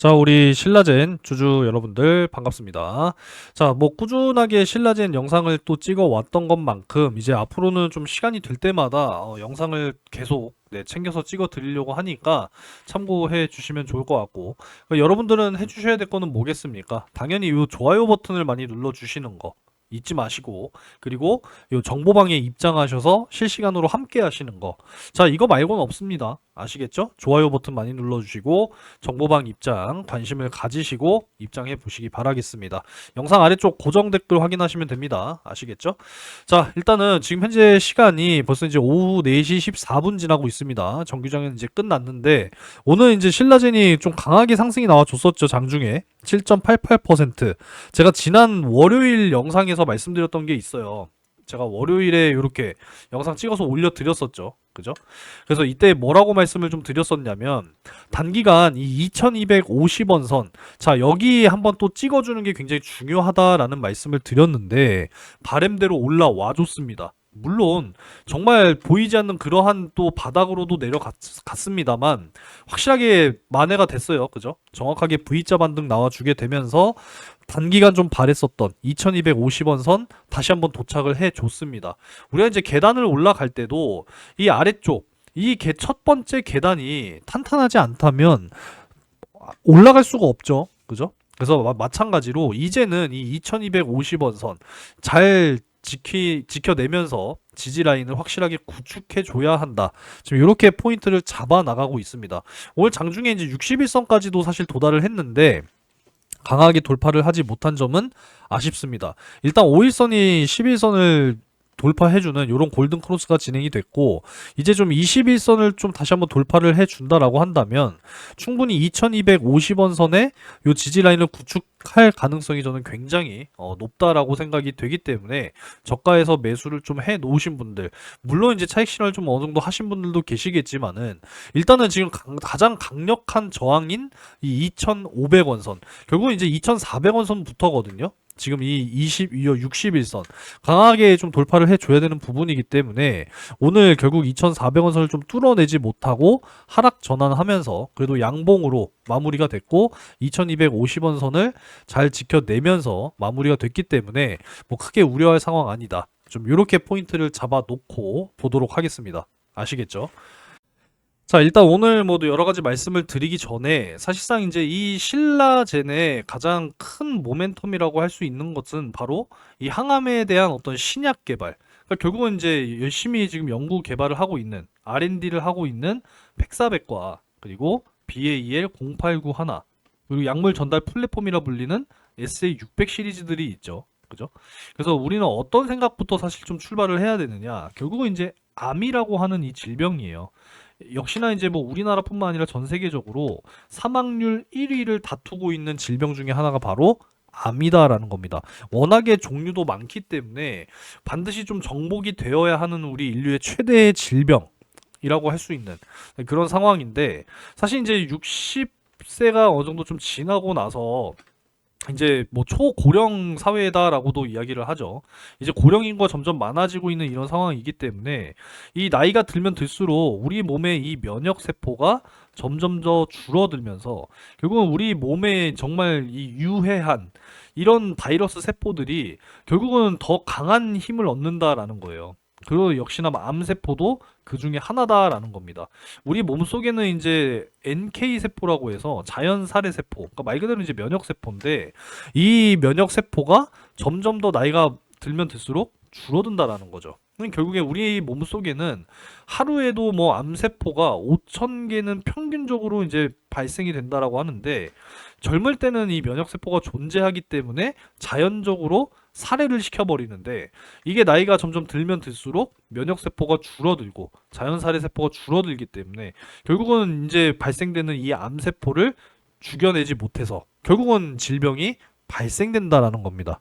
자, 우리 신라젠 주주 여러분들 반갑습니다. 자, 뭐 꾸준하게 신라젠 영상을 또 찍어 왔던 것만큼 이제 앞으로는 좀 시간이 될 때마다 영상을 계속 챙겨서 찍어 드리려고 하니까 참고해 주시면 좋을 것 같고, 여러분들은 해 주셔야 될 거는 뭐겠습니까? 당연히 이 좋아요 버튼을 많이 눌러 주시는 거 잊지 마시고, 그리고 요 정보방에 입장하셔서 실시간으로 함께 하시는 거. 자, 이거 말고는 없습니다. 아시겠죠? 좋아요 버튼 많이 눌러주시고 정보방 입장 관심을 가지시고 입장해 보시기 바라겠습니다. 영상 아래쪽 고정 댓글 확인하시면 됩니다. 아시겠죠? 자, 일단은 지금 현재 시간이 벌써 이제 오후 4시 14분 지나고 있습니다. 정규장은 이제 끝났는데 오늘 이제 신라젠이 좀 강하게 상승이 나와줬었죠. 장중에 7.88%. 제가 지난 월요일 영상에서 말씀드렸던 게 있어요. 제가 월요일에 이렇게 영상 찍어서 올려드렸었죠. 그죠? 그래서 이때 뭐라고 말씀을 좀 드렸었냐면, 단기간 이 2250원 선, 자, 여기 한번 또 찍어주는 게 굉장히 중요하다라는 말씀을 드렸는데, 바램대로 올라와 줬습니다. 물론 정말 보이지 않는 그러한 또 바닥으로도 내려갔습니다만 확실하게 만회가 됐어요. 그죠? 정확하게 V자 반등 나와주게 되면서 단기간 좀 바랬었던 2250원 선 다시 한번 도착을 해줬습니다. 우리가 이제 계단을 올라갈 때도 이 아래쪽 이 첫 번째 계단이 탄탄하지 않다면 올라갈 수가 없죠. 그죠? 그래서 마찬가지로 이제는 이 2250원 선 잘 지켜내면서 지지 라인을 확실하게 구축해 줘야 한다. 지금 이렇게 포인트를 잡아 나가고 있습니다. 오늘 장중에 이제 61선까지도 사실 도달을 했는데 강하게 돌파를 하지 못한 점은 아쉽습니다. 일단 5일선이 11선을 돌파해주는 이런 골든 크로스가 진행이 됐고, 이제 좀 21선을 좀 다시 한번 돌파를 해준다라고 한다면 충분히 2250원 선에 요 지지 라인을 구축할 가능성이 저는 굉장히 높다라고 생각이 되기 때문에 저가에서 매수를 좀 해 놓으신 분들, 물론 이제 차익 실현을 좀 어느 정도 하신 분들도 계시겠지만은 일단은 지금 가장 강력한 저항인 이 2500원 선, 결국은 이제 2400원 선부터거든요. 지금 이 61선 강하게 좀 돌파를 해줘야 되는 부분이기 때문에 오늘 결국 2400원 선을 좀 뚫어내지 못하고 하락 전환하면서 그래도 양봉으로 마무리가 됐고 2250원 선을 잘 지켜내면서 마무리가 됐기 때문에 뭐 크게 우려할 상황 아니다. 좀 이렇게 포인트를 잡아 놓고 보도록 하겠습니다. 아시겠죠? 자, 일단 오늘 모두 여러 가지 말씀을 드리기 전에 사실상 이제 이 신라젠의 가장 큰 모멘텀이라고 할 수 있는 것은 바로 이 항암에 대한 어떤 신약 개발. 그러니까 결국은 이제 열심히 지금 연구 개발을 하고 있는 R&D를 하고 있는 팩사백과 그리고 BAL0891 그리고 약물 전달 플랫폼이라 불리는 SA600 시리즈들이 있죠. 그죠? 그래서 우리는 어떤 생각부터 사실 좀 출발을 해야 되느냐? 결국은 이제 암이라고 하는 이 질병이에요. 역시나 이제 뭐 우리나라뿐만 아니라 전 세계적으로 사망률 1위를 다투고 있는 질병 중에 하나가 바로 암이다라는 겁니다. 워낙에 종류도 많기 때문에 반드시 좀 정복이 되어야 하는 우리 인류의 최대의 질병이라고 할 수 있는 그런 상황인데, 사실 이제 60세가 어느 정도 좀 지나고 나서 이제 뭐 초고령 사회다라고도 이야기를 하죠. 이제 고령 인구가 점점 많아지고 있는 이런 상황이기 때문에 이 나이가 들면 들수록 우리 몸의 이 면역 세포가 점점 더 줄어들면서 결국은 우리 몸에 정말 이 유해한 이런 바이러스 세포들이 결국은 더 강한 힘을 얻는다라는 거예요. 그리고 역시나 암세포도 그 중에 하나다라는 겁니다. 우리 몸 속에는 이제 NK 세포라고 해서 자연 살해 세포, 그러니까 말 그대로 이제 면역 세포인데 이 면역 세포가 점점 더 나이가 들면 들수록 줄어든다라는 거죠. 결국에 우리 몸 속에는 하루에도 뭐 암세포가 5,000개는 평균적으로 이제 발생이 된다라고 하는데, 젊을 때는 이 면역 세포가 존재하기 때문에 자연적으로 살해를 시켜버리는데, 이게 나이가 점점 들면 들수록 면역 세포가 줄어들고 자연 살해 세포가 줄어들기 때문에 결국은 이제 발생되는 이 암세포를 죽여내지 못해서 결국은 질병이 발생된다라는 겁니다.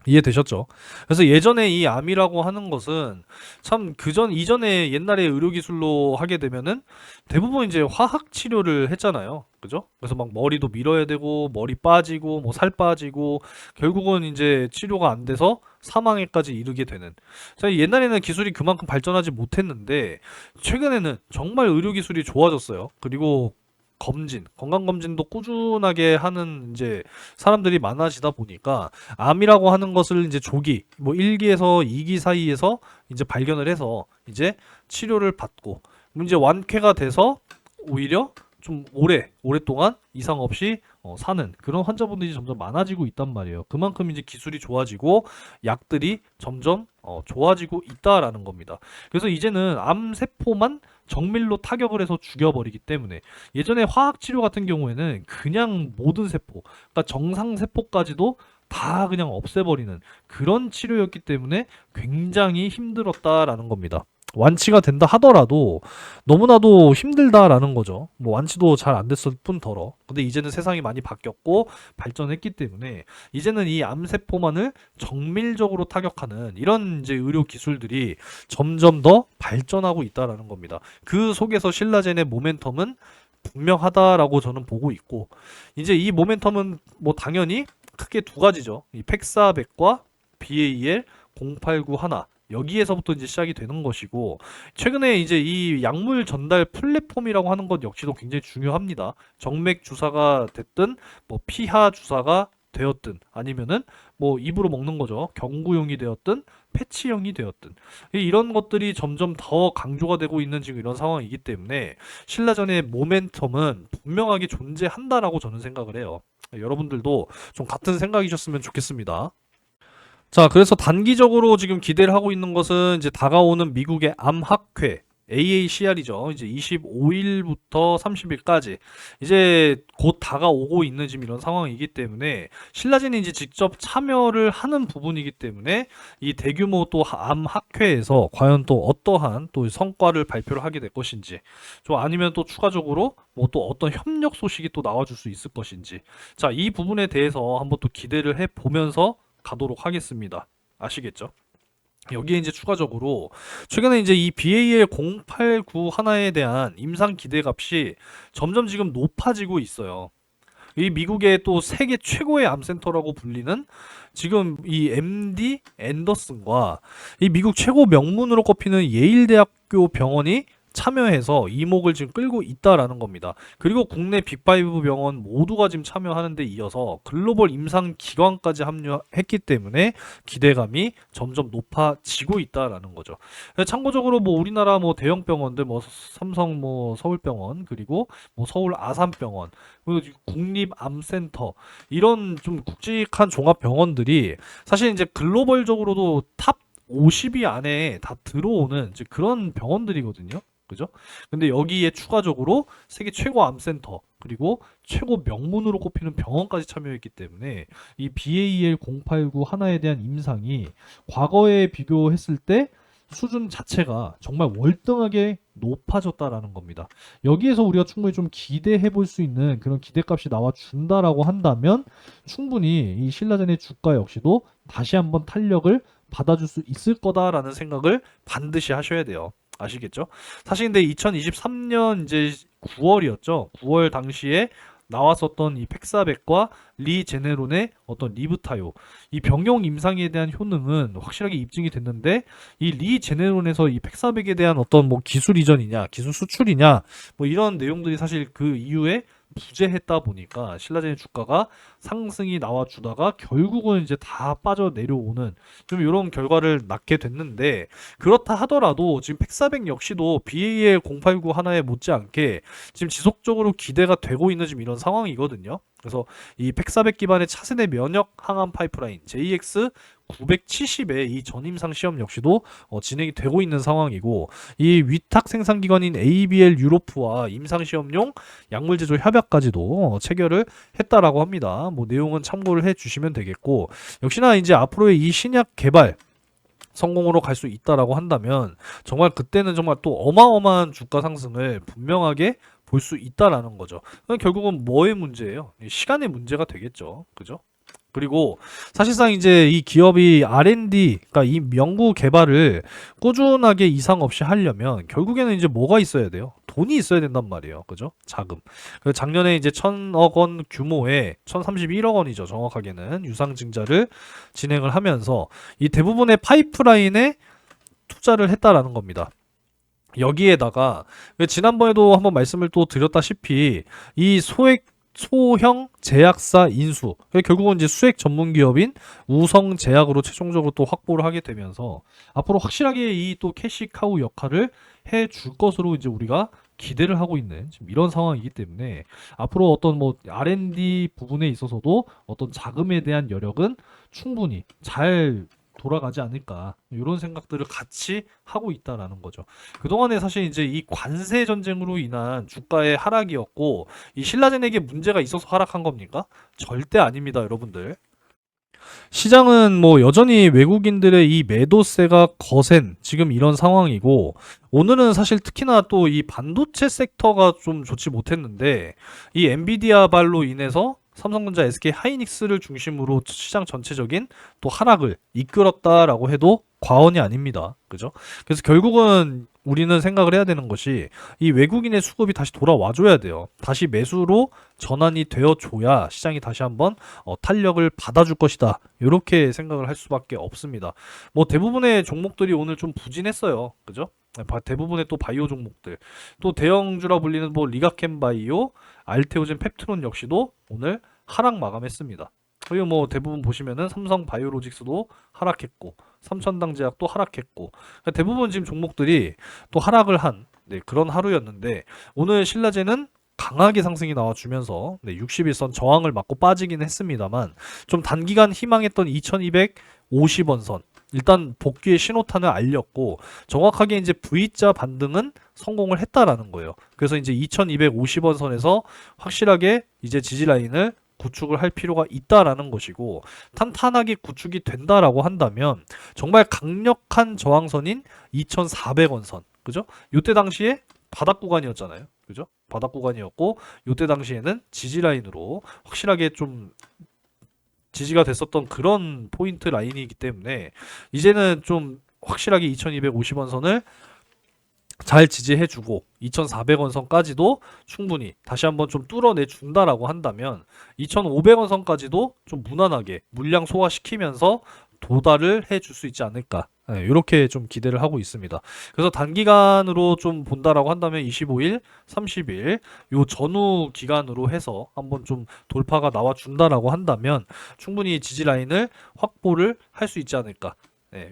이해되셨죠? 그래서 예전에 이 암이라고 하는 것은 참 이전에 옛날에 의료기술로 하게 되면은 대부분 이제 화학 치료를 했잖아요. 그죠? 그래서 막 머리도 밀어야 되고, 머리 빠지고, 뭐 살 빠지고, 결국은 이제 치료가 안 돼서 사망에까지 이르게 되는. 자, 옛날에는 기술이 그만큼 발전하지 못했는데, 최근에는 정말 의료기술이 좋아졌어요. 그리고 검진, 건강검진도 꾸준하게 하는 이제 사람들이 많아지다 보니까 암이라고 하는 것을 이제 조기, 뭐 1기에서 2기 사이에서 이제 발견을 해서 이제 치료를 받고 이제 완쾌가 돼서 오히려 좀 오랫동안 이상 없이 사는 그런 환자분들이 점점 많아지고 있단 말이에요. 그만큼 이제 기술이 좋아지고 약들이 점점 좋아지고 있다라는 겁니다. 그래서 이제는 암세포만 정밀로 타격을 해서 죽여버리기 때문에 예전에 화학치료 같은 경우에는 그냥 모든 세포, 그러니까 정상세포까지도 다 그냥 없애버리는 그런 치료였기 때문에 굉장히 힘들었다라는 겁니다. 완치가 된다 하더라도 너무나도 힘들다라는 거죠. 뭐 완치도 잘 안 됐을 뿐더러. 근데 이제는 세상이 많이 바뀌었고 발전했기 때문에 이제는 이 암세포만을 정밀적으로 타격하는 이런 이제 의료 기술들이 점점 더 발전하고 있다라는 겁니다. 그 속에서 신라젠의 모멘텀은 분명하다라고 저는 보고 있고 이제 이 모멘텀은 뭐 당연히 크게 두 가지죠. 이 팩사백과 BAL 0891 여기에서부터 이제 시작이 되는 것이고 최근에 이제 이 약물 전달 플랫폼이라고 하는 것 역시도 굉장히 중요합니다. 정맥 주사가 됐든 뭐 피하 주사가 되었든 아니면은 뭐 입으로 먹는 거죠. 경구용이 되었든 패치형이 되었든 이런 것들이 점점 더 강조가 되고 있는 지금 이런 상황이기 때문에 신라전의 모멘텀은 분명하게 존재한다라고 저는 생각을 해요. 여러분들도 좀 같은 생각이셨으면 좋겠습니다. 자, 그래서 단기적으로 지금 기대를 하고 있는 것은 이제 다가오는 미국의 암학회 AACR이죠. 이제 25일부터 30일까지 이제 곧 다가오고 있는 지금 이런 상황이기 때문에 신라진이 이제 직접 참여를 하는 부분이기 때문에 이 대규모 또 암학회에서 과연 또 어떠한 또 성과를 발표를 하게 될 것인지 좀 아니면 또 추가적으로 뭐 또 어떤 협력 소식이 또 나와줄 수 있을 것인지 자, 이 부분에 대해서 한번 또 기대를 해 보면서 가도록 하겠습니다. 아시겠죠? 여기에 이제 추가적으로 최근에 이제 이 BAL 089 하나에 대한 임상 기대값이 점점 지금 높아지고 있어요. 이 미국의 또 세계 최고의 암센터라고 불리는 지금 이 MD 앤더슨과 이 미국 최고 명문으로 꼽히는 예일대학교 병원이 참여해서 이목을 지금 끌고 있다라는 겁니다. 그리고 국내 빅5 병원 모두가 지금 참여하는 데 이어서 글로벌 임상 기관까지 합류했기 때문에 기대감이 점점 높아지고 있다라는 거죠. 참고적으로 뭐 우리나라 뭐 대형 병원들 뭐 삼성 뭐 서울병원 그리고 뭐 서울 아산병원 그리고 국립암센터 이런 좀 굵직한 종합병원들이 사실 이제 글로벌적으로도 탑 50위 안에 다 들어오는 이제 그런 병원들이거든요. 그죠? 근데 여기에 추가적으로 세계 최고 암센터 그리고 최고 명문으로 꼽히는 병원까지 참여했기 때문에 이 BAL 089 하나에 대한 임상이 과거에 비교했을 때 수준 자체가 정말 월등하게 높아졌다라는 겁니다. 여기에서 우리가 충분히 좀 기대해 볼 수 있는 그런 기대값이 나와 준다라고 한다면 충분히 이 신라젠의 주가 역시도 다시 한번 탄력을 받아줄 수 있을 거다라는 생각을 반드시 하셔야 돼요. 아시겠죠? 사실 근데 2023년 이제 9월이었죠. 9월 당시에 나왔었던 이 팩사백과 리 제네론의 어떤 리브타요 이 병용 임상에 대한 효능은 확실하게 입증이 됐는데 이 리 제네론에서 이 팩사백에 대한 어떤 뭐 기술 이전이냐 기술 수출이냐 뭐 이런 내용들이 사실 그 이후에 부재했다 보니까 신라젠의 주가가 상승이 나와주다가 결국은 이제 다 빠져 내려오는 좀 이런 결과를 낳게 됐는데 그렇다 하더라도 지금 팩사백 역시도 BAL 089 하나에 못지않게 지금 지속적으로 기대가 되고 있는 지금 이런 상황이거든요. 그래서 이 팩사백 기반의 차세대 면역 항암 파이프라인 JX 970의 이 전임상 시험 역시도 진행이 되고 있는 상황이고 이 위탁 생산기관인 ABL 유로프와 임상시험용 약물 제조 협약까지도 체결을 했다라고 합니다. 뭐 내용은 참고를 해 주시면 되겠고 역시나 이제 앞으로의 이 신약 개발 성공으로 갈 수 있다라고 한다면 정말 그때는 정말 또 어마어마한 주가 상승을 분명하게 볼 수 있다라는 거죠. 결국은 뭐의 문제예요? 시간의 문제가 되겠죠. 그죠? 그리고 사실상 이제 이 기업이 R&D, 그러니까 이 연구 개발을 꾸준하게 이상 없이 하려면 결국에는 이제 뭐가 있어야 돼요? 돈이 있어야 된단 말이에요. 그죠? 자금. 작년에 이제 1,000억 원 규모의 1,031억 원이죠. 정확하게는 유상증자를 진행을 하면서 이 대부분의 파이프라인에 투자를 했다라는 겁니다. 여기에다가 지난번에도 한번 말씀을 또 드렸다시피 이 소형 제약사 인수 결국은 이제 수액 전문 기업인 우성제약으로 최종적으로 또 확보를 하게 되면서 앞으로 확실하게 이 또 캐시카우 역할을 해 줄 것으로 이제 우리가 기대를 하고 있는 지금 이런 상황이기 때문에 앞으로 어떤 뭐 R&D 부분에 있어서도 어떤 자금에 대한 여력은 충분히 잘 돌아가지 않을까 이런 생각들을 같이 하고 있다라는 거죠. 그동안에 사실 이제 이 관세 전쟁으로 인한 주가의 하락이었고 이 신라젠에게 문제가 있어서 하락한 겁니까? 절대 아닙니다, 여러분들. 시장은 뭐 여전히 외국인들의 이 매도세가 거센 지금 이런 상황이고 오늘은 사실 특히나 또 이 반도체 섹터가 좀 좋지 못했는데 이 엔비디아 발로 인해서 삼성전자, SK 하이닉스를 중심으로 시장 전체적인 또 하락을 이끌었다라고 해도 과언이 아닙니다. 그죠? 그래서 결국은 우리는 생각을 해야 되는 것이 이 외국인의 수급이 다시 돌아와 줘야 돼요. 다시 매수로 전환이 되어 줘야 시장이 다시 한번 탄력을 받아줄 것이다. 이렇게 생각을 할 수밖에 없습니다. 뭐 대부분의 종목들이 오늘 좀 부진했어요. 그죠? 대부분의 또 바이오 종목들 또 대형주라 불리는 뭐 리가캠 바이오, 알테오젠 펩트론 역시도 오늘 하락 마감했습니다. 그리고 뭐 대부분 보시면은 삼성 바이오로직스도 하락했고 삼천당 제약도 하락했고 대부분 지금 종목들이 또 하락을 한 그런 하루였는데 오늘 신라젠은 강하게 상승이 나와주면서 60일선 저항을 맞고 빠지긴 했습니다만 좀 단기간 희망했던 2250원 선 일단 복귀의 신호탄을 알렸고 정확하게 이제 V자 반등은 성공을 했다라는 거예요. 그래서 이제 2250원 선에서 확실하게 이제 지지 라인을 구축을 할 필요가 있다라는 것이고 탄탄하게 구축이 된다라고 한다면 정말 강력한 저항선인 2400원 선 그죠? 이때 당시에 바닥 구간이었잖아요. 그죠? 바닥 구간이었고 이때 당시에는 지지 라인으로 확실하게 좀 지지가 됐었던 그런 포인트 라인이기 때문에 이제는 좀 확실하게 2250원 선을 잘 지지해주고 2400원 선까지도 충분히 다시 한번 좀 뚫어내 준다라고 한다면 2500원 선까지도 좀 무난하게 물량 소화시키면서 도달을 해줄 수 있지 않을까 이렇게 좀 기대를 하고 있습니다. 그래서 단기간으로 좀 본다라고 한다면 25일, 30일 요 전후 기간으로 해서 한번 좀 돌파가 나와준다라고 한다면 충분히 지지 라인을 확보를 할 수 있지 않을까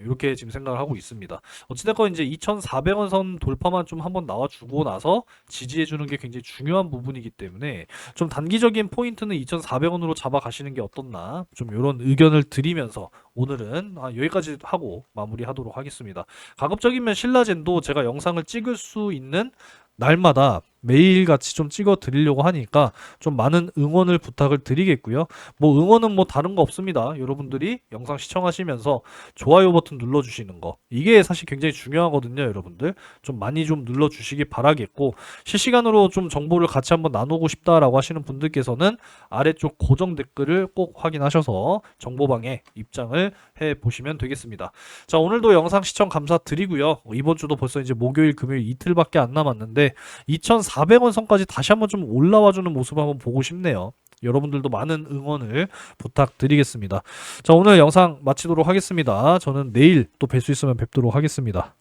이렇게 지금 생각을 하고 있습니다. 어찌됐건 이제 2,400원 선 돌파만 좀 한번 나와주고 나서 지지해주는 게 굉장히 중요한 부분이기 때문에 좀 단기적인 포인트는 2,400원으로 잡아가시는 게 어떻나 좀 이런 의견을 드리면서 오늘은 여기까지 하고 마무리하도록 하겠습니다. 가급적이면 신라젠도 제가 영상을 찍을 수 있는 날마다 매일같이 좀 찍어 드리려고 하니까 좀 많은 응원을 부탁을 드리겠고요. 뭐 응원은 뭐 다른 거 없습니다. 여러분들이 영상 시청하시면서 좋아요 버튼 눌러주시는 거 이게 사실 굉장히 중요하거든요. 여러분들 좀 많이 좀 눌러주시기 바라겠고 실시간으로 좀 정보를 같이 한번 나누고 싶다라고 하시는 분들께서는 아래쪽 고정 댓글을 꼭 확인하셔서 정보방에 입장을 해 보시면 되겠습니다. 자 오늘도 영상 시청 감사드리고요. 이번 주도 벌써 이제 목요일 금요일 이틀밖에 안 남았는데 2,400원 선까지 다시 한번 좀 올라와주는 모습을 한번 보고 싶네요. 여러분들도 많은 응원을 부탁드리겠습니다. 자 오늘 영상 마치도록 하겠습니다. 저는 내일 또 뵐 수 있으면 뵙도록 하겠습니다.